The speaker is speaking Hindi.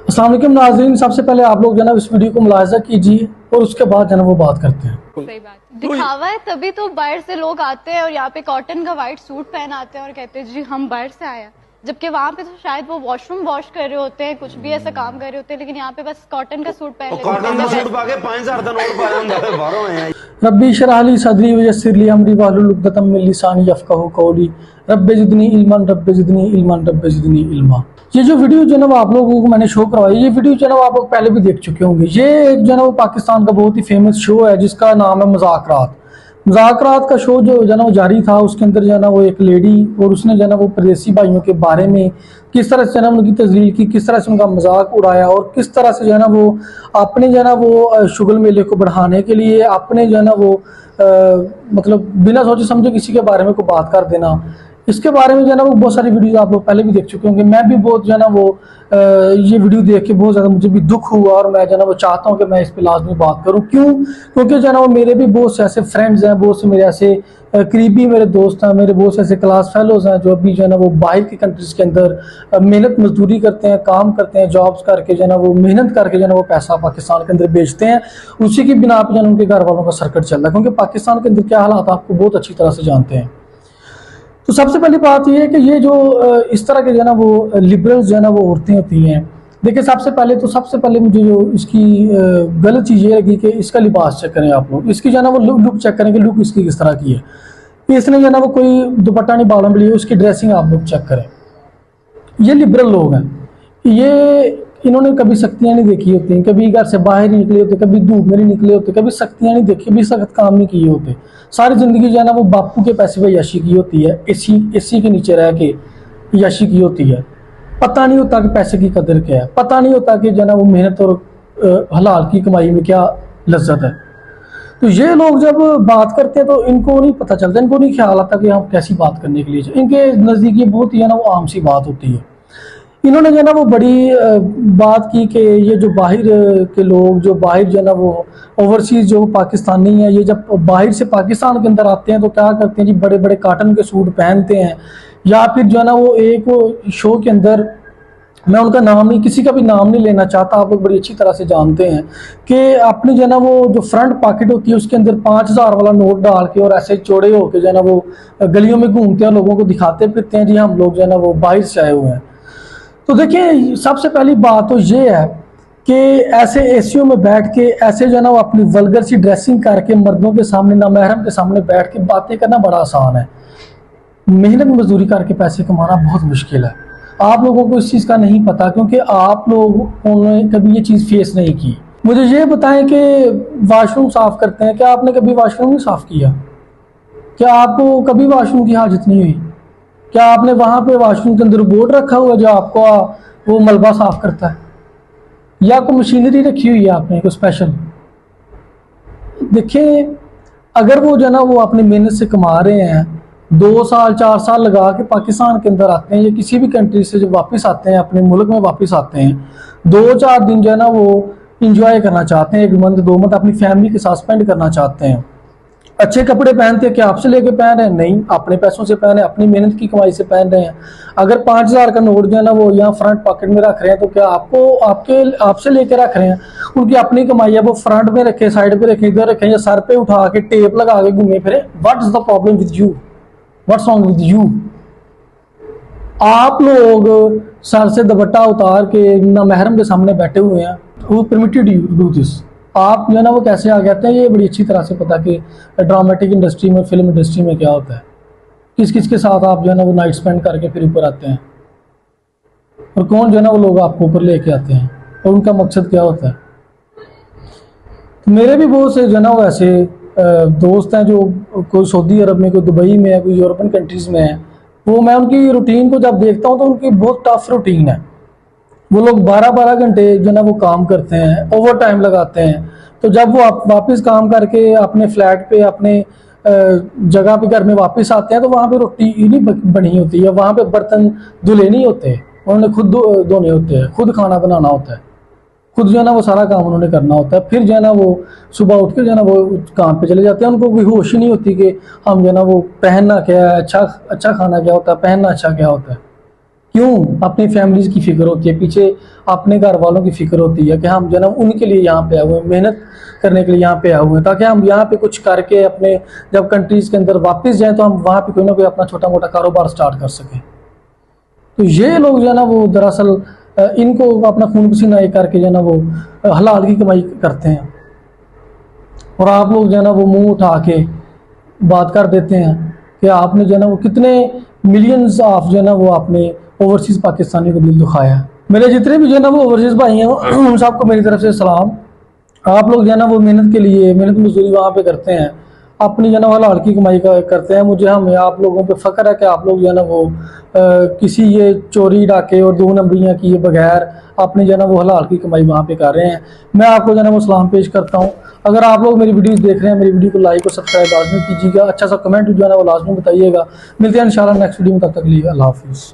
अस्सलाम वालेकुम नाज़रीन, सबसे पहले आप लोग जो है ना इस वीडियो को मुलाहिज़ा कीजिए और उसके बाद जो है ना वो बात करते हैं। सही बात दिखावा है, तभी तो बाहर से लोग आते हैं और यहाँ पे कॉटन का व्हाइट सूट पहन आते हैं और कहते हैं जी हम बाहर से आए हैं, जबकि वहाँ पे तो शायद वो वॉशरूम वॉश कर रहे होते हैं, कुछ भी ऐसा काम कर रहे होते हैं, लेकिन यहाँ पे बस कॉटन का सूट पहन लेते हैं। कॉटन का सूट पा के 5000 का नोट पाया ਹੁੰਦਾ है बाहरों आए हैं। रब्बी इशरह ली सदरी वयस्सिर ली अमरी वहलुल उक़दतम मिन लिसानी यफ़क़हू क़ौली रब्बि ज़िदनी इल्मन रब्बि ज़िदनी इल्मन रब्बि ज़िदनी इल्मा। ये जो वीडियो जो है ना वो आप लोगों को मैंने शो करवाई, ये वीडियो जो है ना वो आप लोग पहले भी देख चुके होंगे। ये एक जो है ना वो पाकिस्तान का बहुत ही फेमस शो है जिसका नाम है मुज़ाकरात। मुज़ाकरात का शो जो है ना वो जारी था, उसके अंदर जो है ना वो एक लेडी और उसने जो है ना वो परदेसी भाइयों के बारे में किस तरह से जो है ना उनकी तज़लील की, किस तरह से उनका मजाक उड़ाया और किस तरह से जो है ना वो अपने जो है ना वो शुगल मेले को बढ़ाने के लिए अपने जो है ना वो मतलब बिना सोचे समझे किसी के बारे में कोई बात कर देना, इसके बारे में जो है ना वो बहुत सारी वीडियोस आप लोग पहले भी देख चुके होंगे। मैं भी बहुत जो है ना वो ये वीडियो देख के बहुत ज़्यादा मुझे भी दुख हुआ और मैं जो है ना वो चाहता हूँ कि मैं इस पर लाजमी बात करूँ। क्यों? क्योंकि जो है ना वो मेरे भी बहुत से ऐसे फ्रेंड्स हैं, बहुत से मेरे ऐसे करीबी मेरे दोस्त हैं, मेरे बहुत से ऐसे क्लास फेलोज़ हैं जो अभी जो है ना वो बाहर की कंट्रीज़ के अंदर मेहनत मजदूरी करते हैं, काम करते हैं, जॉब्स करके जो है ना वो मेहनत करके जो है ना वो पैसा पाकिस्तान के अंदर बेचते हैं। उसी की बिना पर जो है उनके घर वालों का सर्कट चल रहा है, क्योंकि पाकिस्तान के अंदर क्या हालात आपको बहुत अच्छी तरह से जानते हैं। तो सबसे पहली बात यह है कि ये जो इस तरह के जो है ना वो लिबरल्स जो है ना वो औरतें होती हैं, देखिए सबसे पहले मुझे जो इसकी गलत चीज़ ये लगी कि इसका लिबास चेक करें आप लोग, इसकी जो है ना वो लुक चेक करें कि लुक इसकी किस तरह की है। इसने जो है ना वो कोई दुपट्टा नहीं बालों में लिए, उसकी ड्रेसिंग आप लोग चेक करें। ये लिबरल लोग हैं, ये इन्होंने कभी सख्तियाँ नहीं देखी होती, कभी घर से बाहर नहीं निकले होते, कभी धूप में नहीं निकले होते, कभी सख्तियाँ नहीं देखी, कभी सख्त काम नहीं किए होते। सारी ज़िंदगी जो है ना वो बापू के पैसे पर याशी की होती है, एसी के नीचे रह के याशी की होती है। पता नहीं होता कि पैसे की कदर क्या है, पता नहीं होता कि जो है ना वो मेहनत और हलाल की कमाई में क्या लज्जत है। तो ये लोग जब बात करते हैं तो इनको नहीं पता चलता, इनको नहीं ख्याल आता कि हम कैसी बात करने के लिए, इनके नज़दीक ये बहुत ही है ना वो आम सी बात होती है। इन्होंने जो है ना वो बड़ी बात की कि ये जो बाहर के लोग जो बाहर जो है ना वो ओवरसीज़ जो पाकिस्तानी है, ये जब बाहर से पाकिस्तान के अंदर आते हैं तो क्या करते हैं जी, बड़े बड़े काटन के सूट पहनते हैं, या फिर जो है ना वो एक शो के अंदर, मैं उनका नाम नहीं, किसी का भी नाम नहीं लेना चाहता, आप लोग बड़ी अच्छी तरह से जानते हैं कि अपनी जो है ना वो जो फ्रंट पॉकेट होती है उसके अंदर 5000 वाला नोट डाल के और ऐसे चौड़े होकर जो है ना वो गलियों में घूमते हैं, लोगों को दिखाते फिरते हैं जी हम लोग जो है ना वो बाहर से आए हुए हैं। तो देखिए सबसे पहली बात तो ये है कि ऐसे एसीओ में बैठ के ऐसे जो है ना वो अपनी वल्गर सी ड्रेसिंग करके मर्दों के सामने, नामहरम के सामने बैठ के बातें करना बड़ा आसान है। मेहनत मजदूरी करके पैसे कमाना बहुत मुश्किल है। आप लोगों को इस चीज़ का नहीं पता क्योंकि आप लोगों ने कभी ये चीज़ फेस नहीं की। मुझे ये बताएं कि वाशरूम साफ़ करते हैं, क्या आपने कभी वाशरूम नहीं साफ़ किया? क्या आपको कभी वाशरूम की हाजत नहीं हुई? क्या आपने वहाँ पे वाशरूम के अंदर बोर्ड रखा हुआ जो आपको वो मलबा साफ़ करता है, या कोई मशीनरी रखी हुई है आपने कोई स्पेशल? देखें, अगर वो जो है ना वो अपनी मेहनत से कमा रहे हैं, 2 साल 4 साल लगा के पाकिस्तान के अंदर आते हैं या किसी भी कंट्री से जब वापस आते हैं, अपने मुल्क में वापस आते हैं, 2-4 दिन जो है ना वो इंजॉय करना चाहते हैं, 1 मंथ 2 मंथ अपनी फैमिली के साथ स्पेंड करना चाहते हैं, अच्छे कपड़े पहनते हैं, क्या आपसे लेके पहन रहे हैं? नहीं, अपने पैसों से पहने, अपनी मेहनत की कमाई से पहन रहे हैं। अगर 5000 का नोट जो है ना वो यहाँ फ्रंट पॉकेट में रख रहे हैं तो क्या आपसे लेके रख रहे हैं? उनकी अपनी कमाई है, वो फ्रंट में रखे, साइड पे रखे, इधर रखें, या सर पे उठा के टेप लगा के घूमे फिरे। What is the problem with you? What's wrong with you? आप लोग सर से दुपट्टा उतार के नामहरम के सामने बैठे हुए हैं, वो परमिटेड यू डू दिस। आप जो है ना वो कैसे आ जाते हैं, ये बड़ी अच्छी तरह से पता कि ड्रामेटिक इंडस्ट्री में, फिल्म इंडस्ट्री में क्या होता है, किस किस के साथ आप जो है ना वो नाइट स्पेंड करके फिर ऊपर आते हैं, और कौन जो है ना वो लोग आपको ऊपर लेके आते हैं और उनका मकसद क्या होता है। तो मेरे भी बहुत से जो है ना वो ऐसे दोस्त हैं जो कोई सऊदी अरब में, कोई दुबई में है, कोई यूरोपियन कंट्रीज़ में है, वो मैं उनकी रूटीन को जब देखता हूँ तो उनकी बहुत टफ रूटीन है। वो लोग 12-12 घंटे जो ना वो काम करते हैं, ओवर टाइम लगाते हैं। तो जब वो वापस काम करके अपने फ्लैट पे, अपने जगह पे, घर में वापस आते हैं तो वहाँ पे रोटी ही नहीं बनी होती है, वहाँ पे बर्तन धुले नहीं होते, उन्होंने खुद धोने होते हैं, खुद खाना बनाना होता है, खुद जो है ना वो सारा काम उन्होंने करना होता है। फिर जो है ना वो सुबह उठ के जो है ना वो काम पे चले जाते हैं। उनको कोई होश ही नहीं होती कि हम जो है ना वो पहनना क्या है, अच्छा खाना क्या होता है, पहनना अच्छा क्या होता है। क्यों अपनी फैमिलीज की फिक्र होती है, पीछे अपने घर वालों की फिक्र होती है कि हम जो है ना उनके लिए यहाँ पे आए हुए हैं, मेहनत करने के लिए यहाँ पे आए हुए हैं, ताकि हम यहाँ पे कुछ करके अपने जब कंट्रीज के अंदर वापस जाएं तो हम वहाँ पे कोई ना कोई अपना छोटा मोटा कारोबार स्टार्ट कर सकें। तो ये लोग जो है ना वो दरअसल इनको अपना खून पसीना एक करके जो है ना वो हलाल की कमाई करते हैं, और आप लोग जो है ना वो मुंह उठा के बात कर देते हैं कि आपने जो है ना वो कितने मिलियंस ऑफ जो है ना वो आपने ओवरसीज़ पाकिस्तानी को दिल दुखाया है। मेरे जितने भी जो है ना वो ओवरसीज़ भाई हैं उन सबको मेरी तरफ से सलाम। आप लोग जो है ना वो मेहनत के लिए मेहनत मजदूरी वहाँ पे करते हैं, अपनी जो है ना हलाल की कमाई करते हैं। मुझे हम आप लोगों पे फ़ख्र है कि आप लोग जो है ना वो किसी ये चोरी डाके और 2 नंबरियाँ किए बगैर अपनी जो है ना वो हलाल की कमाई वहाँ पे कर रहे हैं। मैं आपको जो है ना वो सलाम पेश करता हूँ। अगर आप लोग मेरी वीडियोस देख रहे हैं, मेरी वीडियो को लाइक और सब्सक्राइब लाजमी कीजिएगा, अच्छा सा कमेंट जो है ना वो लाजमी बताइएगा। मिलते हैं इंशाल्लाह नेक्स्ट वीडियो में, तब तक के लिए अल्लाह हाफिज़।